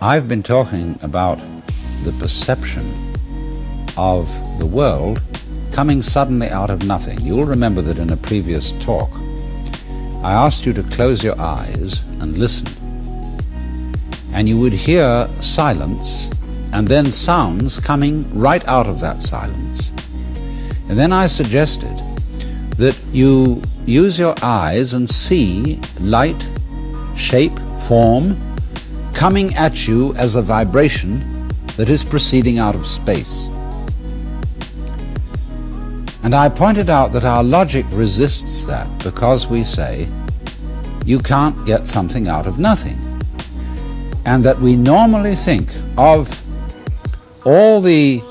I've been talking about the perception of the world coming suddenly out of nothing. You'll remember that in a previous talk, I asked you to close your eyes and listen. And you would hear silence and then sounds coming right out of that silence. And then I suggested that you use your eyes and see light, shape, form coming at you as a vibration that is proceeding out of space. And I pointed out that our logic resists that because we say you can't get something out of nothing, and that we normally think of all the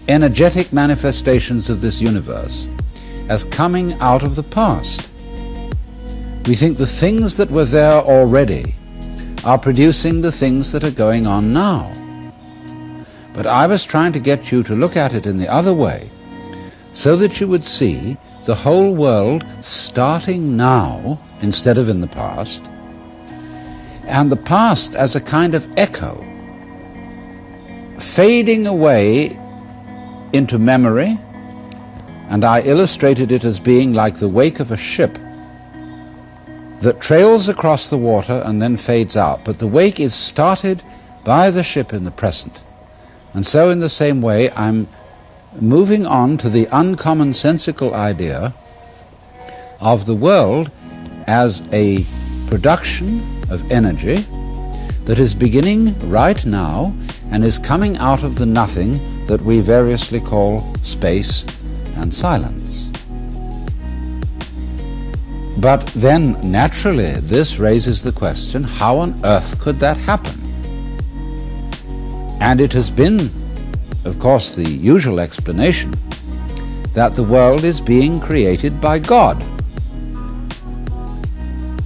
energetic manifestations of this universe as coming out of the past. We think the things that were there already are producing the things that are going on now. But I was trying to get you to look at it in the other way, so that you would see the whole world starting now instead of in the past, and the past as a kind of echo, fading away into memory. And I illustrated it as being like the wake of a ship that trails across the water and then fades out. But the wake is started by the ship in the present. And so in the same way, I'm moving on to the uncommonsensical idea of the world as a production of energy that is beginning right now and is coming out of the nothing that we variously call space and silence. But then, naturally, this raises the question, how on earth could that happen? And it has been, of course, the usual explanation that the world is being created by God.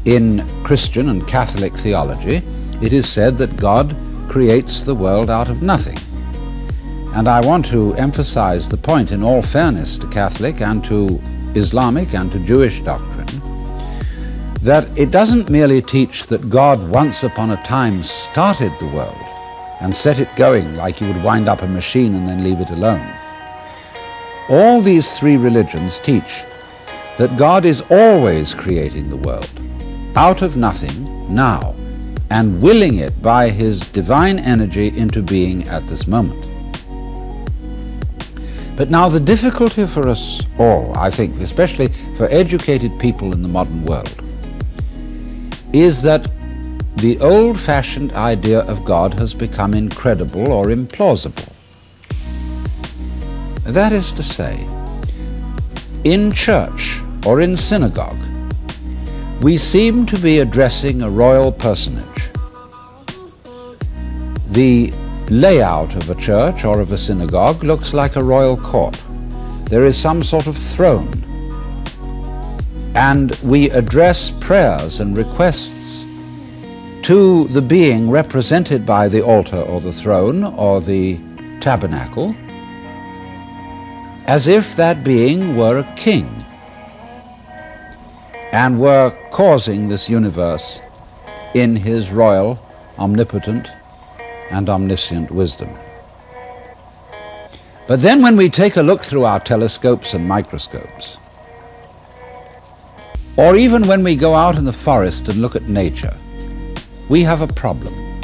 In Christian and Catholic theology, it is said that God creates the world out of nothing. And I want to emphasize the point, in all fairness to Catholic and to Islamic and to Jewish doctrine, that it doesn't merely teach that God once upon a time started the world and set it going like you would wind up a machine and then leave it alone. All these three religions teach that God is always creating the world out of nothing now and willing it by his divine energy into being at this moment. But now the difficulty for us all, I think, especially for educated people in the modern world, is that the old-fashioned idea of God has become incredible or implausible. That is to say, in church or in synagogue, we seem to be addressing a royal personage. The layout of a church or of a synagogue looks like a royal court. There is some sort of throne, and we address prayers and requests to the being represented by the altar or the throne or the tabernacle as if that being were a king and were causing this universe in his royal, omnipotent, and omniscient wisdom. But then when we take a look through our telescopes and microscopes, or even when we go out in the forest and look at nature, we have a problem.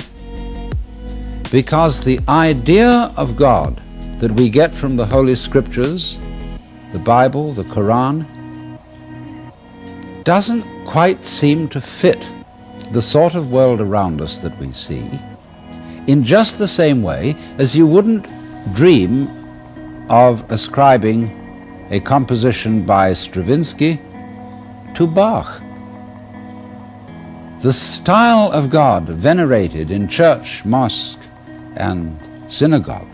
Because the idea of God that we get from the Holy Scriptures, the Bible, the Quran, doesn't quite seem to fit the sort of world around us that we see, in just the same way as you wouldn't dream of ascribing a composition by Stravinsky to Bach. The style of God venerated in church, mosque, and synagogue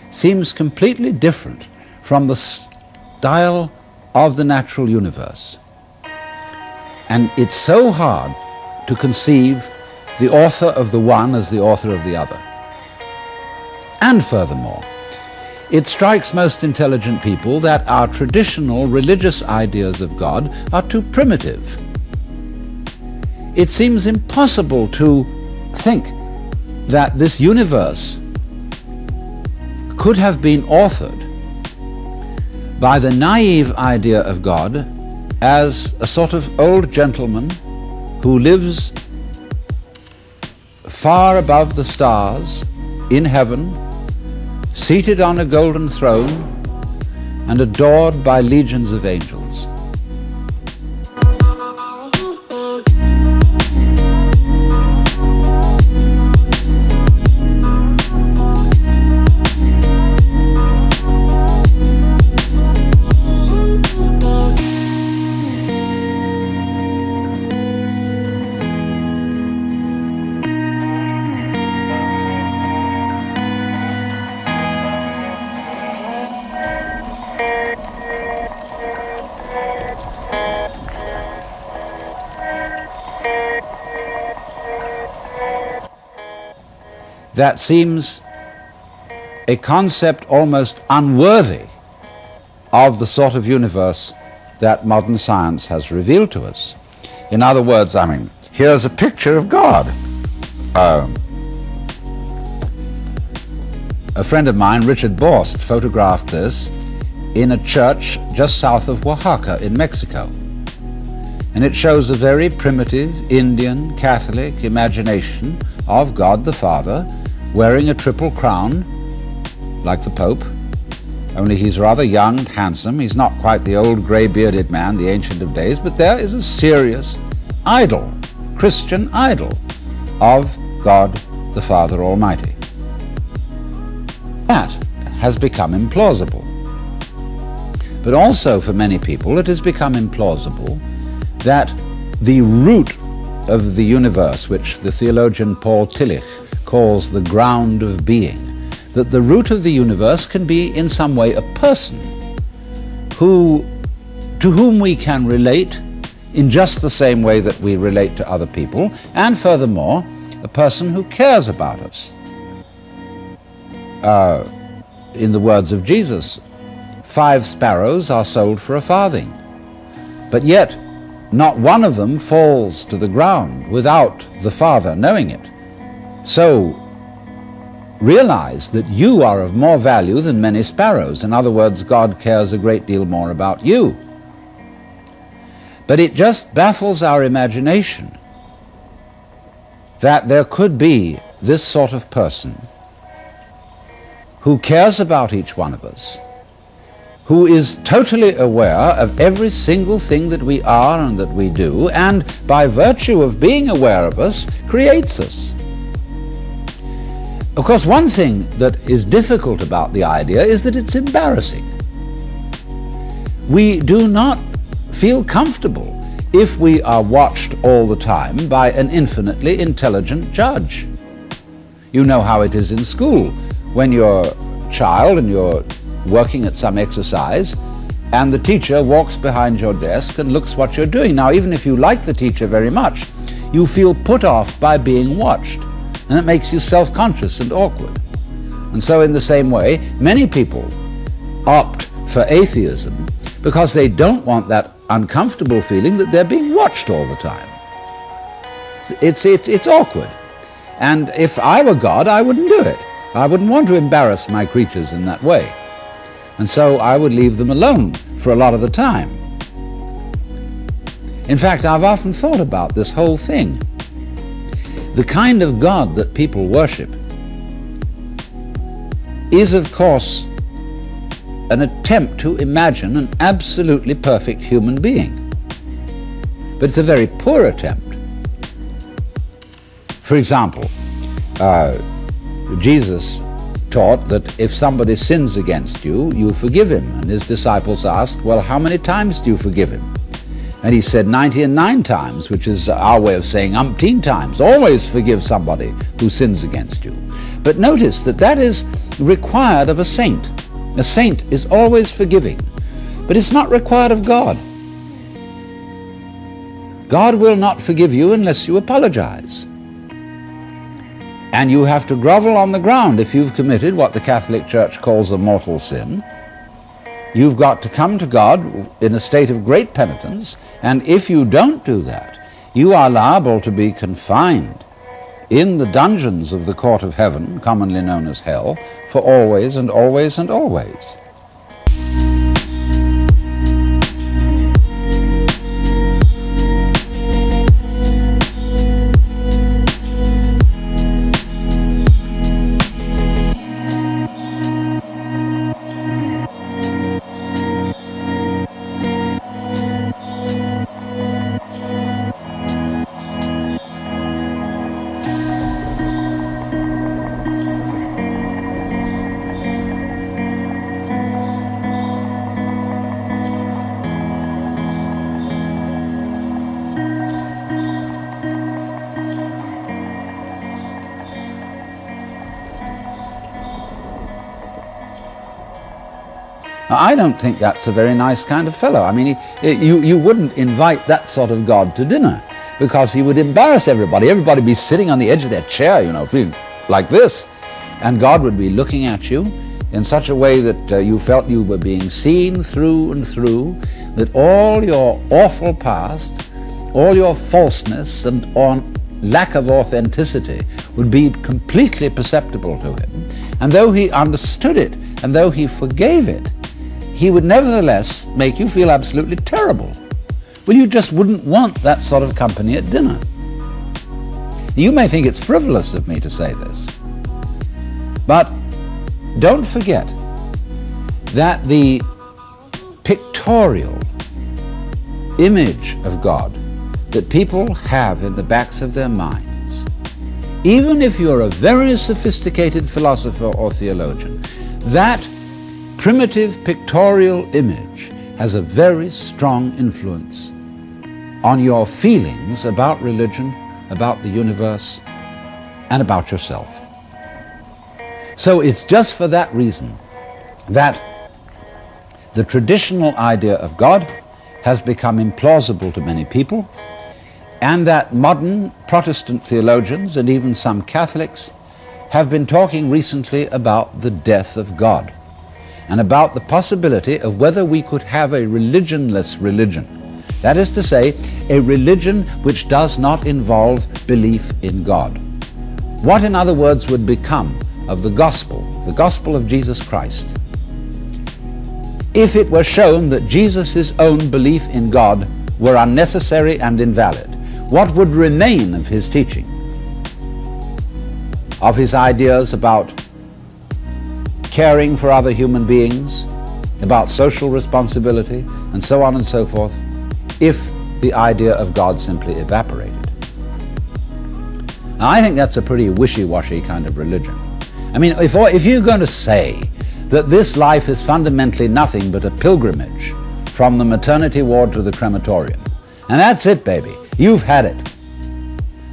seems completely different from the style of the natural universe. And it's so hard to conceive the author of the one as the author of the other. And furthermore, it strikes most intelligent people that our traditional religious ideas of God are too primitive. It seems impossible to think that this universe could have been authored by the naive idea of God as a sort of old gentleman who lives far above the stars in heaven, seated on a golden throne and adored by legions of angels. That seems a concept almost unworthy of the sort of universe that modern science has revealed to us. In other words, here's a picture of God. A friend of mine, Richard Borst, photographed this in a church just south of Oaxaca in Mexico. And it shows a very primitive Indian Catholic imagination of God the Father wearing a triple crown like the Pope, only he's rather young and handsome. He's not quite the old grey-bearded man, the Ancient of Days, but there is a serious idol, Christian idol of God the Father Almighty. That has become implausible. But also for many people it has become implausible that the root of the universe, which the theologian Paul Tillich calls the ground of being, that the root of the universe can be in some way a person to whom we can relate in just the same way that we relate to other people, and furthermore, a person who cares about us. In the words of Jesus, 5 sparrows are sold for a farthing, but yet not one of them falls to the ground without the Father knowing it. So realize that you are of more value than many sparrows. In other words, God cares a great deal more about you. But it just baffles our imagination that there could be this sort of person who cares about each one of us, who is totally aware of every single thing that we are and that we do, and by virtue of being aware of us, creates us. Of course, one thing that is difficult about the idea is that it's embarrassing. We do not feel comfortable if we are watched all the time by an infinitely intelligent judge. You know how it is in school, when you're a child and you're working at some exercise, and the teacher walks behind your desk and looks what you're doing. Now, even if you like the teacher very much, you feel put off by being watched, and it makes you self-conscious and awkward. And so in the same way, many people opt for atheism because they don't want that uncomfortable feeling that they're being watched all the time. It's awkward. And if I were God, I wouldn't do it. I wouldn't want to embarrass my creatures in that way. And so I would leave them alone for a lot of the time. In fact, I've often thought about this whole thing. The kind of God that people worship is, of course, an attempt to imagine an absolutely perfect human being. But it's a very poor attempt. For example, Jesus taught that if somebody sins against you, you forgive him. And his disciples asked, well, how many times do you forgive him? And he said 99 times, which is our way of saying umpteen times. Always forgive somebody who sins against you. But notice that that is required of a saint. A saint is always forgiving, but it's not required of God. God will not forgive you unless you apologize. And you have to grovel on the ground if you've committed what the Catholic Church calls a mortal sin. You've got to come to God in a state of great penitence, and if you don't do that, you are liable to be confined in the dungeons of the court of heaven, commonly known as hell, for always and always and always. Now, I don't think that's a very nice kind of fellow. I mean, you wouldn't invite that sort of God to dinner, because he would embarrass everybody. Everybody would be sitting on the edge of their chair, you know, like this. And God would be looking at you in such a way that you felt you were being seen through and through, that all your awful past, all your falseness and lack of authenticity would be completely perceptible to him. And though he understood it, and though he forgave it, he would nevertheless make you feel absolutely terrible. Well, you just wouldn't want that sort of company at dinner. You may think it's frivolous of me to say this, but don't forget that the pictorial image of God that people have in the backs of their minds, even if you're a very sophisticated philosopher or theologian, that primitive pictorial image has a very strong influence on your feelings about religion, about the universe, and about yourself. So it's just for that reason that the traditional idea of God has become implausible to many people, and that modern Protestant theologians and even some Catholics have been talking recently about the death of God, and about the possibility of whether we could have a religionless religion. That is to say, a religion which does not involve belief in God. What, in other words, would become of the gospel of Jesus Christ, if it were shown that Jesus' own belief in God were unnecessary and invalid? What would remain of his teaching, of his ideas about caring for other human beings, about social responsibility, and so on and so forth, if the idea of God simply evaporated? Now, I think that's a pretty wishy-washy kind of religion. I mean, if you're going to say that this life is fundamentally nothing but a pilgrimage from the maternity ward to the crematorium, and that's it, baby, you've had it,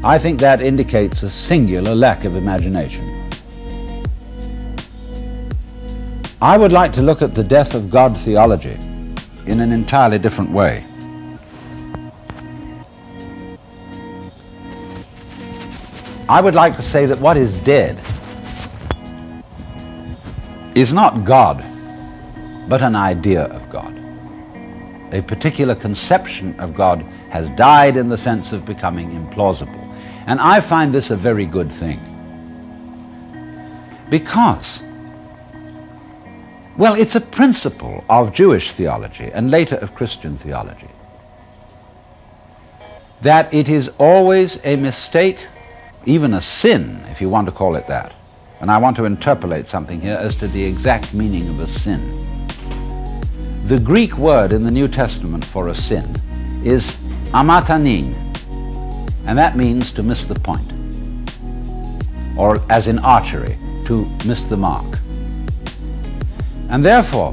I think that indicates a singular lack of imagination. I would like to look at the death of God theology in an entirely different way. I would like to say that what is dead is not God, but an idea of God. A particular conception of God has died in the sense of becoming implausible. And I find this a very good thing, because, well, it's a principle of Jewish theology and later of Christian theology, that it is always a mistake, even a sin, if you want to call it that. And I want to interpolate something here as to the exact meaning of a sin. The Greek word in the New Testament for a sin is amatanin, and that means to miss the point, or as in archery, to miss the mark. And therefore,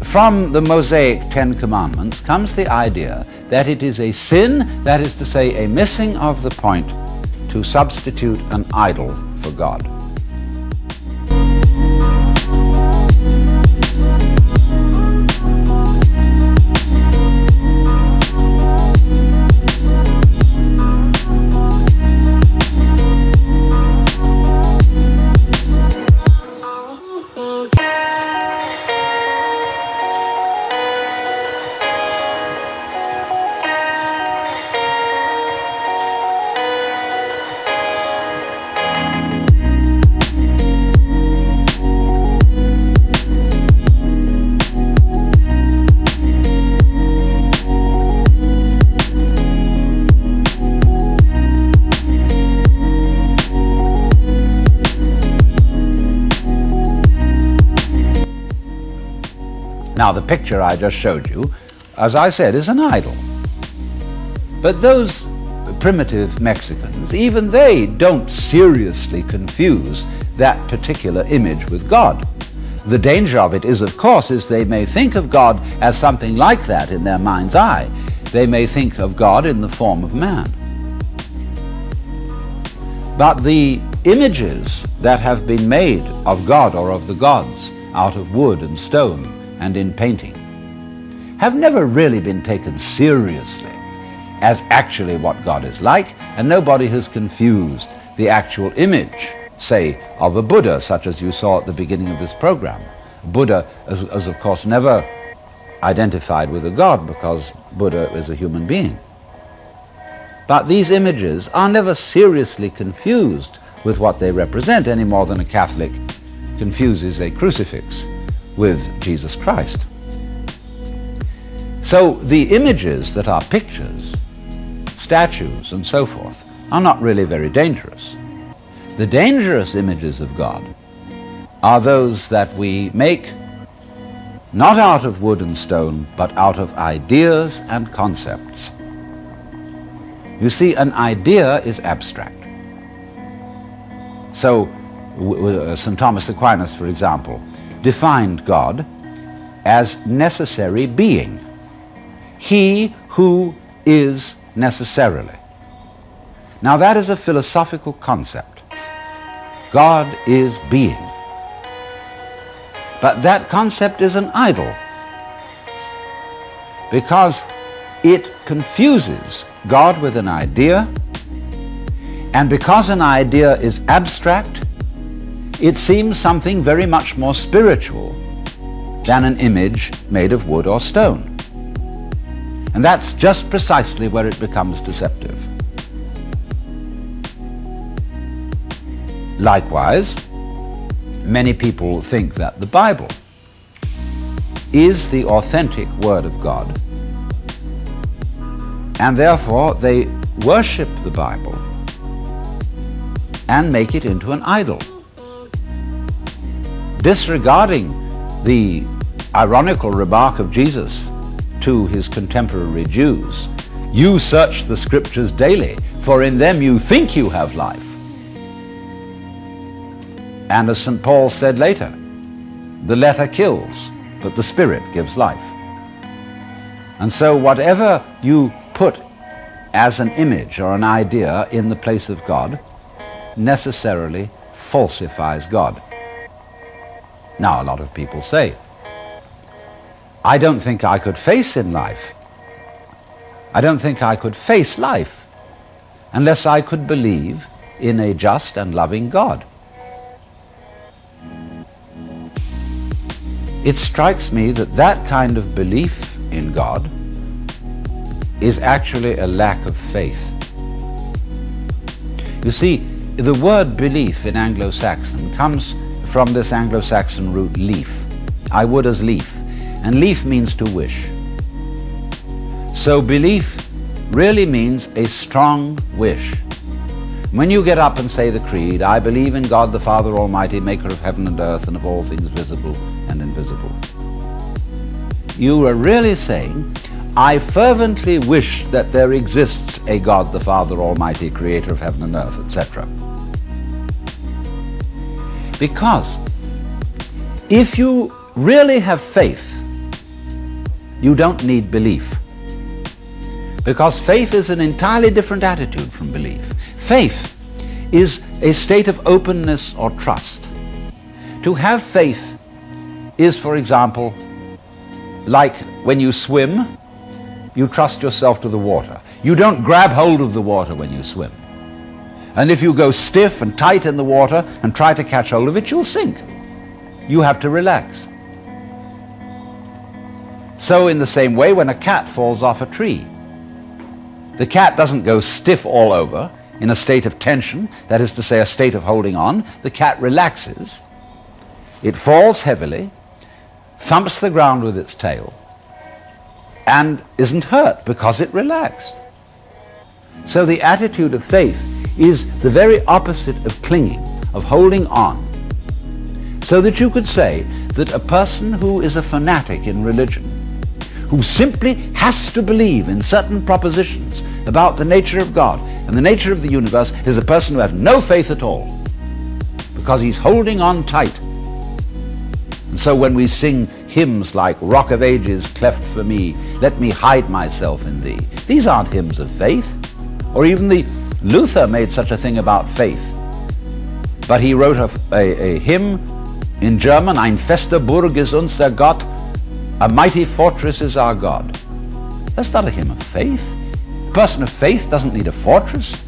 from the Mosaic Ten Commandments comes the idea that it is a sin, that is to say, a missing of the point, to substitute an idol for God. Now, the picture I just showed you, as I said, is an idol. But those primitive Mexicans, even they don't seriously confuse that particular image with God. The danger of it is, of course, is they may think of God as something like that in their mind's eye. They may think of God in the form of man. But the images that have been made of God or of the gods out of wood and stone and in painting have never really been taken seriously as actually what God is like, and nobody has confused the actual image, say, of a Buddha, such as you saw at the beginning of this program. Buddha is of course never identified with a god, because Buddha is a human being. But these images are never seriously confused with what they represent, any more than a Catholic confuses a crucifix with Jesus Christ. So the images that are pictures, statues and so forth, are not really very dangerous. The dangerous images of God are those that we make not out of wood and stone, but out of ideas and concepts. You see, an idea is abstract. So St. Thomas Aquinas, for example, defined God as necessary being. He who is necessarily. Now that is a philosophical concept. God is being. But that concept is an idol, because it confuses God with an idea, and because an idea is abstract, it seems something very much more spiritual than an image made of wood or stone. And that's just precisely where it becomes deceptive. Likewise, many people think that the Bible is the authentic Word of God, and therefore they worship the Bible and make it into an idol, disregarding the ironical remark of Jesus to his contemporary Jews, "You search the Scriptures daily, for in them you think you have life." And as St. Paul said later, the letter kills, but the Spirit gives life. And so whatever you put as an image or an idea in the place of God necessarily falsifies God. Now, a lot of people say, I don't think I could face in life. I don't think I could face life unless I could believe in a just and loving God. It strikes me that that kind of belief in God is actually a lack of faith. You see, the word belief in Anglo-Saxon comes from this Anglo-Saxon root leaf. I would as lief, and lief means to wish. So belief really means a strong wish. When you get up and say the creed, I believe in God the Father Almighty, maker of heaven and earth and of all things visible and invisible, you are really saying, I fervently wish that there exists a God the Father Almighty, creator of heaven and earth, etc. Because if you really have faith, you don't need belief. Because faith is an entirely different attitude from belief. Faith is a state of openness or trust. To have faith is, for example, like when you swim, you trust yourself to the water. You don't grab hold of the water when you swim. And if you go stiff and tight in the water and try to catch hold of it, you'll sink. You have to relax. So in the same way, when a cat falls off a tree, the cat doesn't go stiff all over in a state of tension, that is to say, a state of holding on. The cat relaxes. It falls heavily, thumps the ground with its tail, and isn't hurt because it relaxed. So the attitude of faith is the very opposite of clinging, of holding on. So that you could say that a person who is a fanatic in religion, who simply has to believe in certain propositions about the nature of God and the nature of the universe, is a person who has no faith at all, because he's holding on tight. And so when we sing hymns like Rock of Ages, cleft for me, let me hide myself in thee, these aren't hymns of faith. Or even Luther made such a thing about faith. But he wrote a hymn in German, Ein fester Burg ist unser Gott, a mighty fortress is our God. That's not a hymn of faith. A person of faith doesn't need a fortress.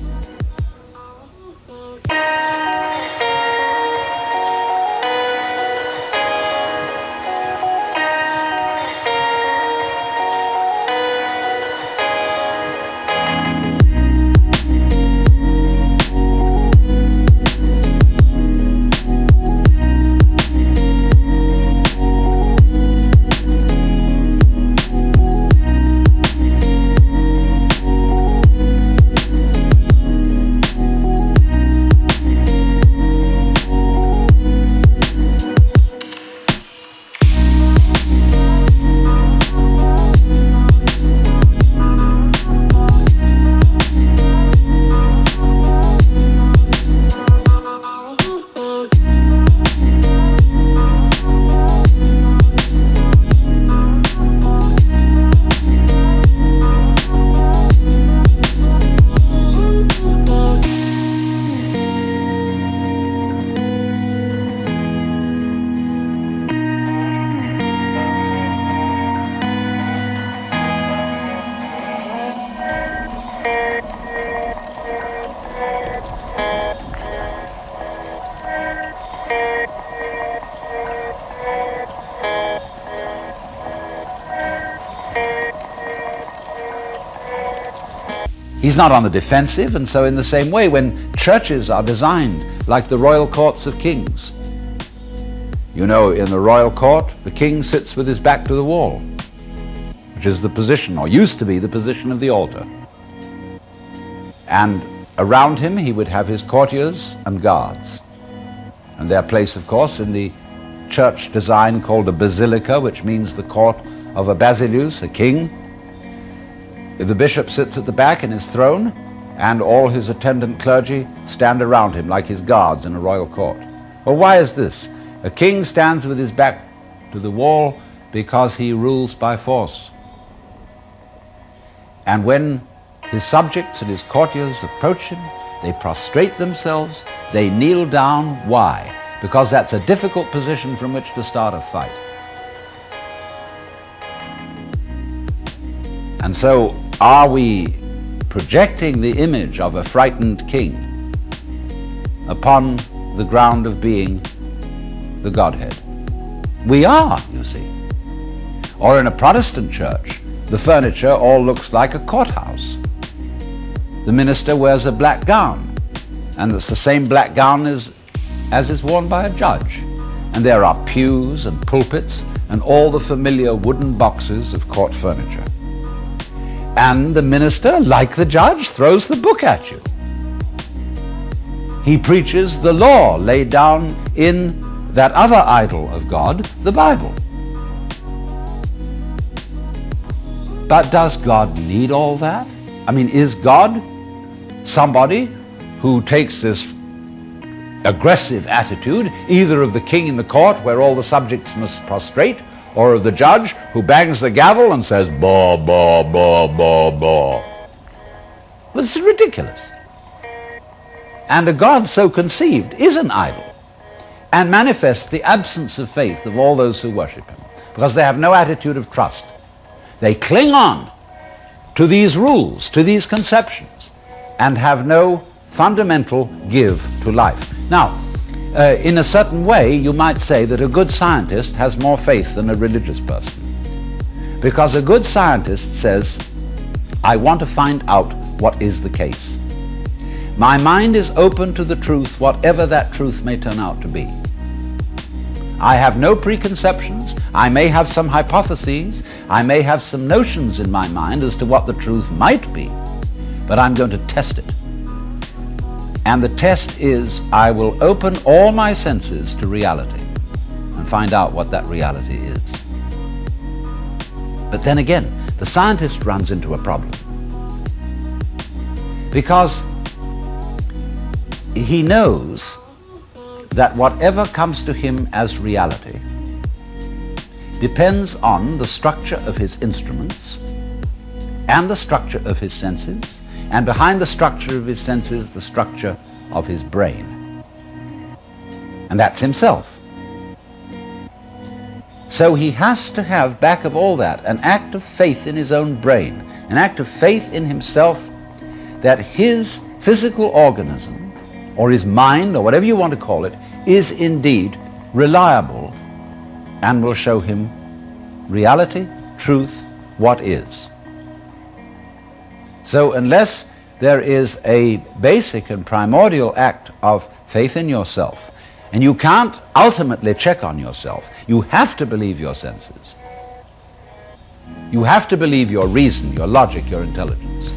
He's not on the defensive, and so in the same way, when churches are designed like the royal courts of kings, you know, in the royal court, the king sits with his back to the wall, which is the position, or used to be the position of the altar. And around him he would have his courtiers and guards. And their place, of course, in the church design called a basilica, which means the court of a basileus, a king. The bishop sits at the back in his throne, and all his attendant clergy stand around him like his guards in a royal court. Well, why is this? A king stands with his back to the wall because he rules by force. And when his subjects and his courtiers approach him, they prostrate themselves, they kneel down. Why? Because that's a difficult position from which to start a fight. And so, are we projecting the image of a frightened king upon the ground of being the Godhead? We are, you see. Or in a Protestant church, the furniture all looks like a courthouse. The minister wears a black gown, and it's the same black gown as is worn by a judge. And there are pews and pulpits and all the familiar wooden boxes of court furniture. And the minister, like the judge, throws the book at you. He preaches the law laid down in that other idol of God, the Bible. But does God need all that? I mean, is God somebody who takes this aggressive attitude, either of the king in the court where all the subjects must prostrate, or of the judge who bangs the gavel and says, "Bah, bah, bah, bah, bah"? Well, this is ridiculous. And a God so conceived is an idol and manifests the absence of faith of all those who worship him, because they have no attitude of trust. They cling on to these rules, to these conceptions, and have no fundamental give to life. Now, in a certain way, you might say that a good scientist has more faith than a religious person. Because a good scientist says, I want to find out what is the case. My mind is open to the truth, whatever that truth may turn out to be. I have no preconceptions. I may have some hypotheses. I may have some notions in my mind as to what the truth might be, but I'm going to test it. And the test is, I will open all my senses to reality. and find out what that reality is. But then again, the scientist runs into a problem, because he knows that whatever comes to him as reality depends on the structure of his instruments and the structure of his senses, and behind the structure of his senses, the structure of his brain. And that's himself. So he has to have, back of all that, an act of faith in his own brain, an act of faith in himself that his physical organism, or his mind, or whatever you want to call it, is indeed reliable and will show him reality, truth, what is. So unless there is a basic and primordial act of faith in yourself, and you can't ultimately check on yourself, you have to believe your senses. You have to believe your reason, your logic, your intelligence.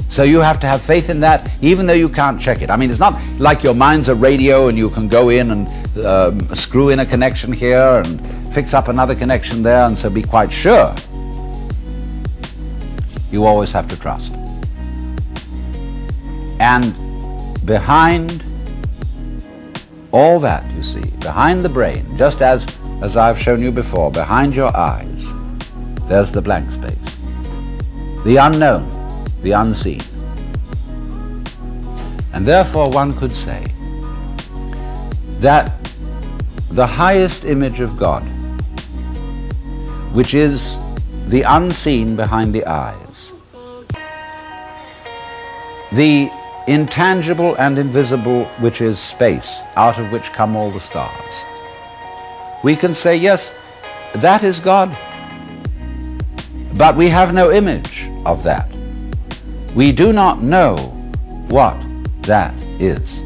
So you have to have faith in that, even though you can't check it. I mean, it's not like your mind's a radio and you can go in and screw in a connection here and fix up another connection there, and so be quite sure. You always have to trust. And behind all that, you see, behind the brain, just as I've shown you before, behind your eyes, there's the blank space, the unknown, the unseen. And therefore one could say that the highest image of God, which is the unseen behind the eyes, the intangible and invisible, which is space, out of which come all the stars, we can say, yes, that is God. But we have no image of that. We do not know what that is.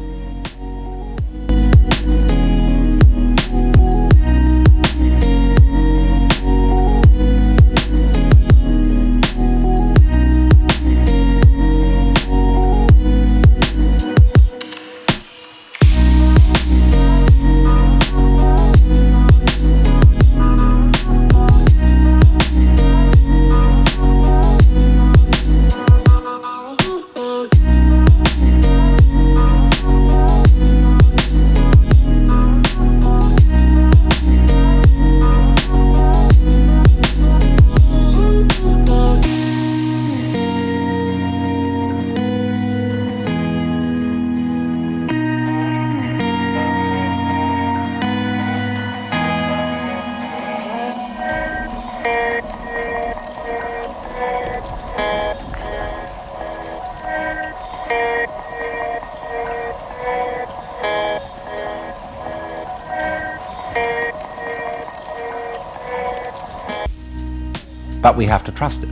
But we have to trust it.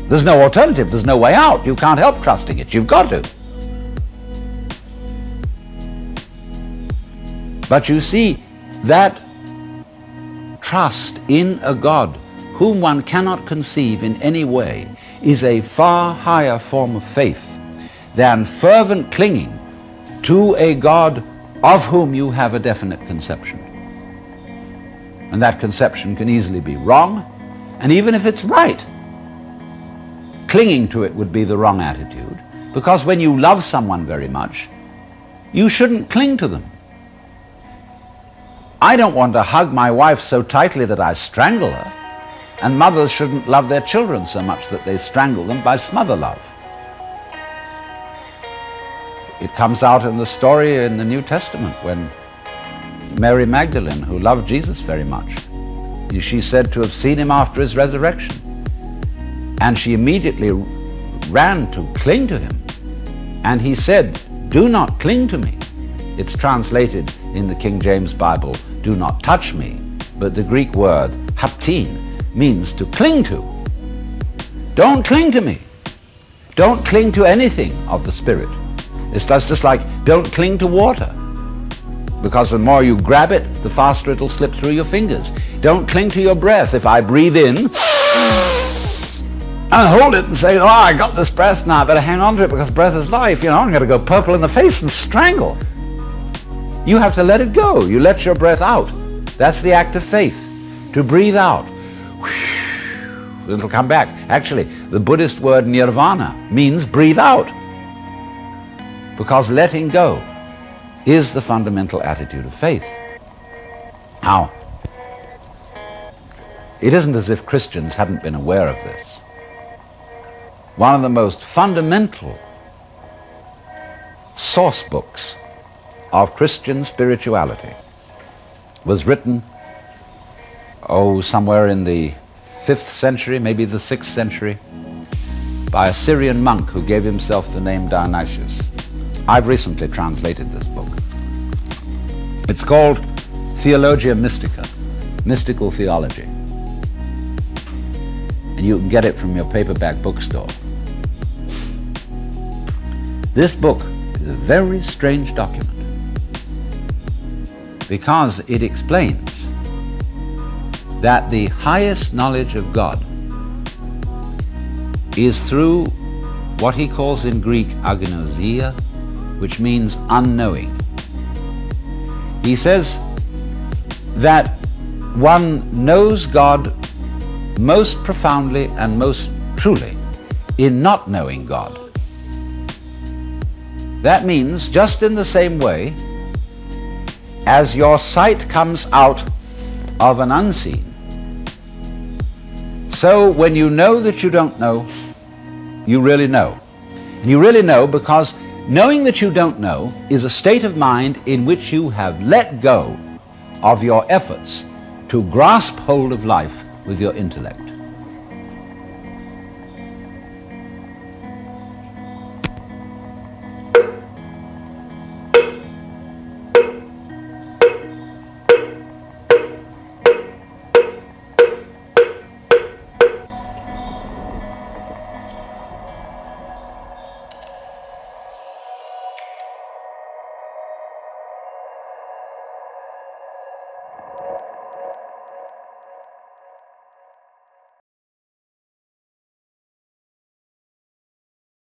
There's no alternative, there's no way out. You can't help trusting it, you've got to. But you see, that trust in a God whom one cannot conceive in any way is a far higher form of faith than fervent clinging to a God of whom you have a definite conception. And that conception can easily be wrong, and even if it's right, clinging to it would be the wrong attitude, because when you love someone very much, you shouldn't cling to them. I don't want to hug my wife so tightly that I strangle her, and mothers shouldn't love their children so much that they strangle them by smother love. It comes out in the story in the New Testament when Mary Magdalene, who loved Jesus very much, she's said to have seen him after his resurrection, and she immediately ran to cling to him, and he said, "Do not cling to me." It's translated in the King James Bible, "do not touch me," but the Greek word haptin means to cling to. Don't cling to me. Don't cling to anything of the Spirit. It's just like don't cling to water, because the more you grab it, the faster it'll slip through your fingers. Don't cling to your breath. If I breathe in and hold it and say, "Oh, I got this breath now, I better hang on to it because breath is life," I'm going to go purple in the face and strangle. You have to let it go. You let your breath out. That's the act of faith, to breathe out. It'll come back. Actually, the Buddhist word nirvana means breathe out, because letting go is the fundamental attitude of faith. Now, it isn't as if Christians hadn't been aware of this. One of the most fundamental source books of Christian spirituality was written, somewhere in the 5th century, maybe the 6th century, by a Syrian monk who gave himself the name Dionysius. I've recently translated this book. It's called Theologia Mystica, Mystical Theology. And you can get it from your paperback bookstore. This book is a very strange document because it explains that the highest knowledge of God is through what he calls in Greek agnosia, which means unknowing. He says that one knows God most profoundly and most truly in not knowing God. That means, just in the same way as your sight comes out of an unseen, so when you know that you don't know, you really know. And you really know because knowing that you don't know is a state of mind in which you have let go of your efforts to grasp hold of life with your intellect.